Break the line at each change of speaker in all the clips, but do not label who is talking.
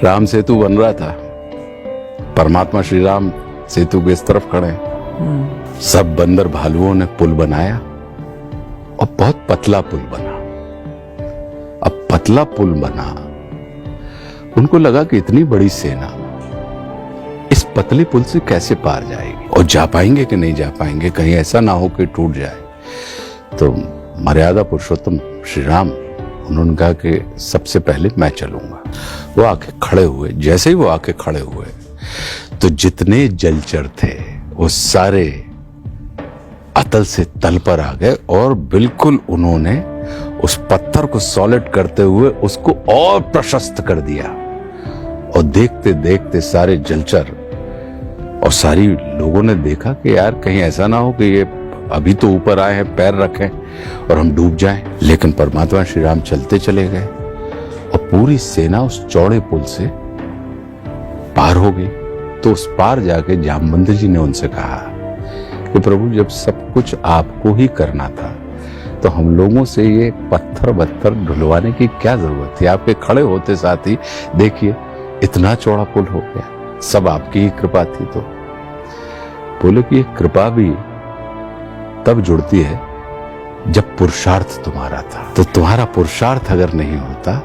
राम सेतु बन रहा था, परमात्मा श्री राम सेतु के इस तरफ खड़े हैं। सब बंदर भालुओं ने पुल बनाया और बहुत पतला पुल बना। अब पतला पुल बना, उनको लगा कि इतनी बड़ी सेना इस पतले पुल से कैसे पार जाएगी और जा पाएंगे कि नहीं जा पाएंगे, कहीं ऐसा ना हो कि टूट जाए। तो मर्यादा पुरुषोत्तम श्री राम, उन्होंने कहा कि सबसे पहले मैं चलूंगा। वो आके खड़े हुए, जैसे ही वो आके खड़े हुए तो जितने जलचर थे वो सारे अतल से तल पर आ गए और बिल्कुल उन्होंने उस पत्थर को सॉलिड करते हुए उसको और प्रशस्त कर दिया। और देखते देखते सारे जलचर और सारी लोगों ने देखा कि यार कहीं ऐसा ना हो कि ये अभी तो ऊपर आए हैं, पैर रखें और हम डूब जाएं। लेकिन परमात्मा श्री राम चलते चले गए और पूरी सेना उस चौड़े पुल से पार हो गई। तो उस पार जाके जामवंत जी ने उनसे कहा कि प्रभु, जब सब कुछ आपको ही करना था तो हम लोगों से ये पत्थर वत्थर ढुलवाने की क्या जरूरत थी? आपके खड़े होते साथ ही देखिए इतना चौड़ा पुल हो गया, सब आपकी ही कृपा थी। तो बोले कि ये कृपा भी तब जुड़ती है जब पुरुषार्थ तुम्हारा था। तो तुम्हारा पुरुषार्थ अगर नहीं होता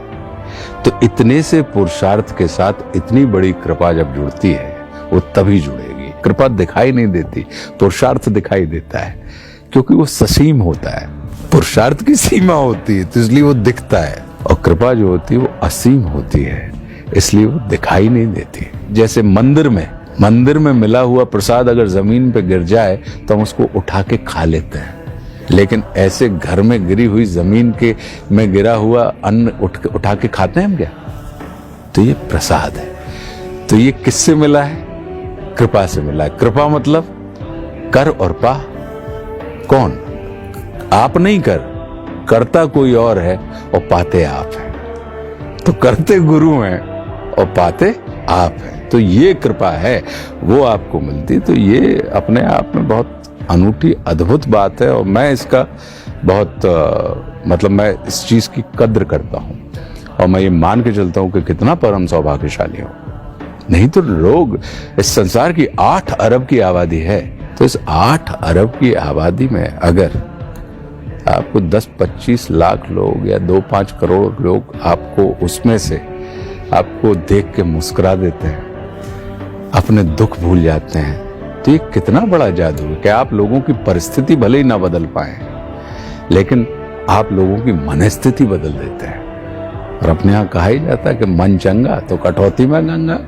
तो इतने से पुरुषार्थ के साथ इतनी बड़ी कृपा जब जुड़ती है वो तभी जुड़ेगी। कृपा दिखाई नहीं देती, पुरुषार्थ दिखाई देता है, क्योंकि वो ससीम होता है। पुरुषार्थ की सीमा होती है तो इसलिए वो दिखता है, और कृपा जो होती है वो असीम होती है, इसलिए वो दिखाई नहीं देती। जैसे मंदिर में मिला हुआ प्रसाद अगर जमीन पे गिर जाए तो हम उसको उठा के खा लेते हैं, लेकिन ऐसे घर में गिरी हुई जमीन के में गिरा हुआ अन्न उठा के खाते हैं हम क्या? तो ये प्रसाद है। तो ये किससे मिला है? कृपा से मिला है। कृपा मतलब कर और पा। कौन? आप नहीं करता कोई और है और पाते आप हैं। तो करते गुरु हैं और पाते आप हैं। तो ये कृपा है, वो आपको मिलती। तो ये अपने आप में बहुत अनूठी अद्भुत बात है और मैं इसका बहुत मतलब मैं इस चीज की कद्र करता हूं और मैं ये मान के चलता हूं कि कितना परम सौभाग्यशाली हूं। नहीं तो लोग, इस संसार की 8 अरब की आबादी है, तो इस 8 अरब की आबादी में अगर आपको 10-25 लाख लोग या 2-5 करोड़ लोग आपको उसमें से आपको देख के मुस्कुरा देते हैं, अपने दुख भूल जाते हैं, तो ये कितना बड़ा जादू है कि आप लोगों की परिस्थिति भले ही ना बदल पाए लेकिन आप लोगों की मनस्थिति बदल देते हैं। और अपने यहाँ कहा ही जाता है कि मन चंगा तो कटौती में गंगा।